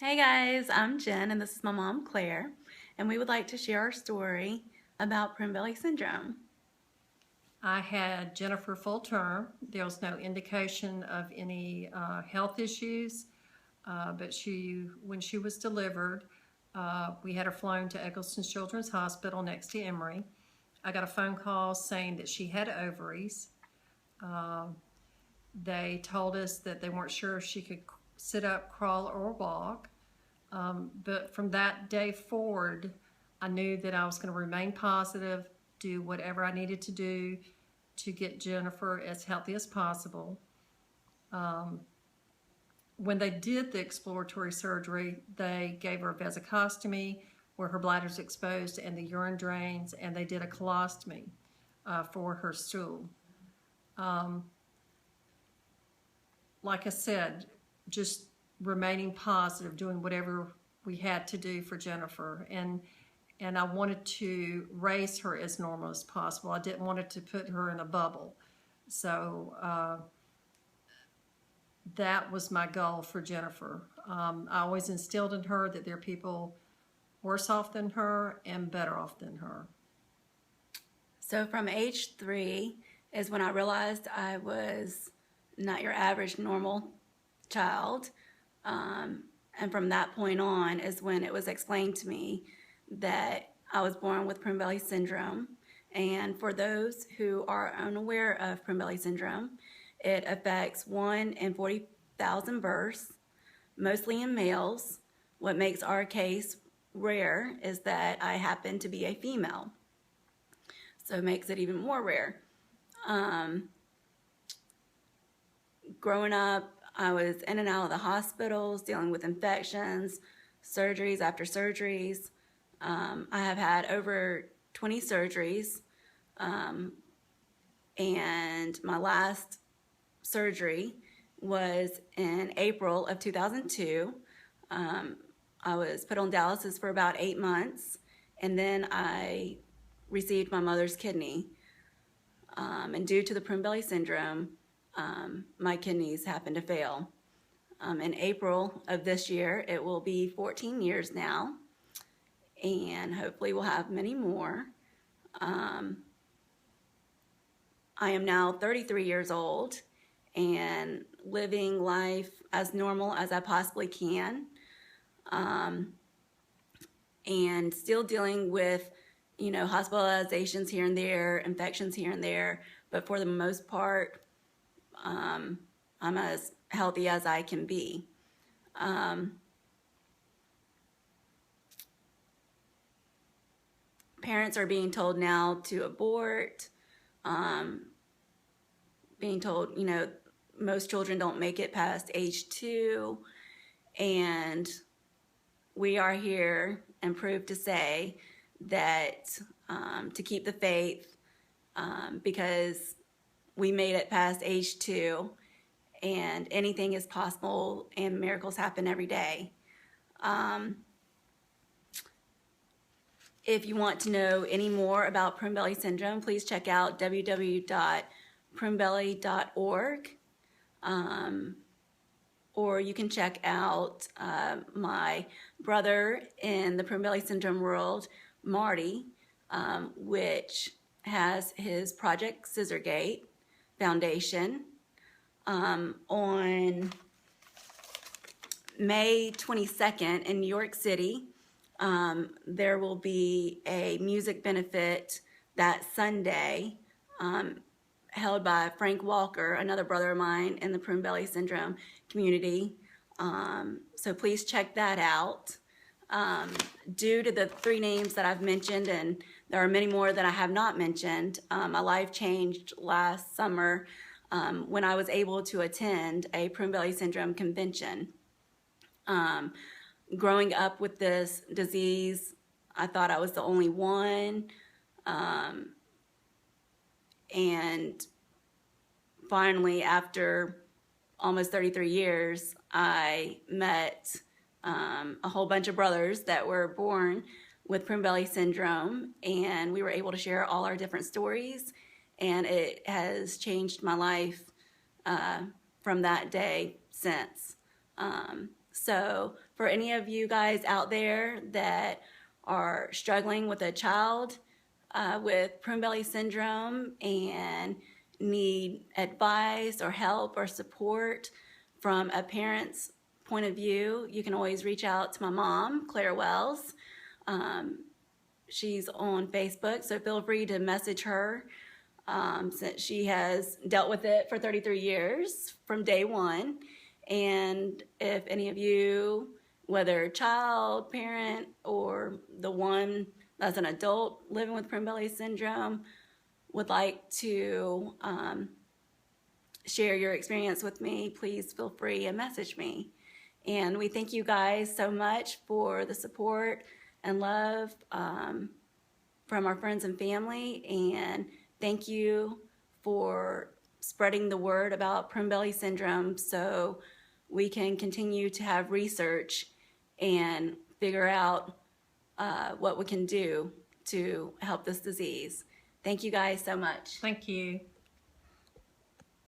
Hey guys, I'm Jen and this is my mom Claire, and we would like to share our story about Prunebelly Syndrome. I had Jennifer full term. There was no indication of any health issues, but when she was delivered, we had her flown to Eggleston Children's Hospital next to Emory. I got a phone call saying that she had ovaries. They told us that they weren't sure if she could sit up, crawl, or walk. But from that day forward, I knew that I was going to remain positive, do whatever I needed to do to get Jennifer as healthy as possible. When they did the exploratory surgery, they gave her a vesicostomy where her bladder's exposed and the urine drains, and they did a colostomy for her stool. Like I said, just remaining positive, doing whatever we had to do for Jennifer. And I wanted to raise her as normal as possible. I didn't want it to put her in a bubble. So that was my goal for Jennifer. I always instilled in her that there are people worse off than her and better off than her. So from age 3 is when I realized I was not your average normal child. And from that point on is when it was explained to me that I was born with Prunebelly Syndrome. And for those who are unaware of Prunebelly Syndrome, it affects 1 in 40,000 births, mostly in males. What makes our case rare is that I happen to be a female, so it makes it even more rare. Growing up, I was in and out of the hospitals, dealing with infections, surgeries after surgeries. I have had over 20 surgeries, and my last surgery was in April of 2002. I was put on dialysis for about 8 months, and then I received my mother's kidney. And due to the Prunebelly Syndrome, my kidneys happened to fail. In April of this year, it will be 14 years now, and hopefully we'll have many more. I am now 33 years old and living life as normal as I possibly can, and still dealing with, hospitalizations here and there, infections here and there, but for the most part, I'm as healthy as I can be. Parents are being told now to abort, being told, most children don't make it past age 2, and we are here and proved to say that to keep the faith, because we made it past age 2, and anything is possible and miracles happen every day. If you want to know any more about Prunebelly Syndrome, please check out www.prunbelly.org, or you can check out my brother in the Prunebelly Syndrome world, Marty, which has his Project Scissorgate Foundation. On May 22nd in New York City, there will be a music benefit that Sunday held by Frank Walker, another brother of mine in the Prunebelly Syndrome community. So please check that out. Due to the 3 names that I've mentioned, and there are many more that I have not mentioned, my life changed last summer when I was able to attend a Prunebelly Syndrome convention. Growing up with this disease, I thought I was the only one, and finally, after almost 33 years, I met a whole bunch of brothers that were born with Prunebelly Syndrome, and we were able to share all our different stories, and it has changed my life from that day since. So for any of you guys out there that are struggling with a child with Prunebelly syndrome and need advice or help or support from a parent's point of view, you can always reach out to my mom, Claire Wells. She's on Facebook, so feel free to message her since she has dealt with it for 33 years from day one. And if any of you, whether child, parent, or the one that's an adult living with Prunebelly syndrome, would like to share your experience with me, please feel free and message me. And we thank you guys so much for the support and love from our friends and family. And thank you for spreading the word about Prunebelly syndrome so we can continue to have research and figure out what we can do to help this disease. Thank you guys so much. Thank you.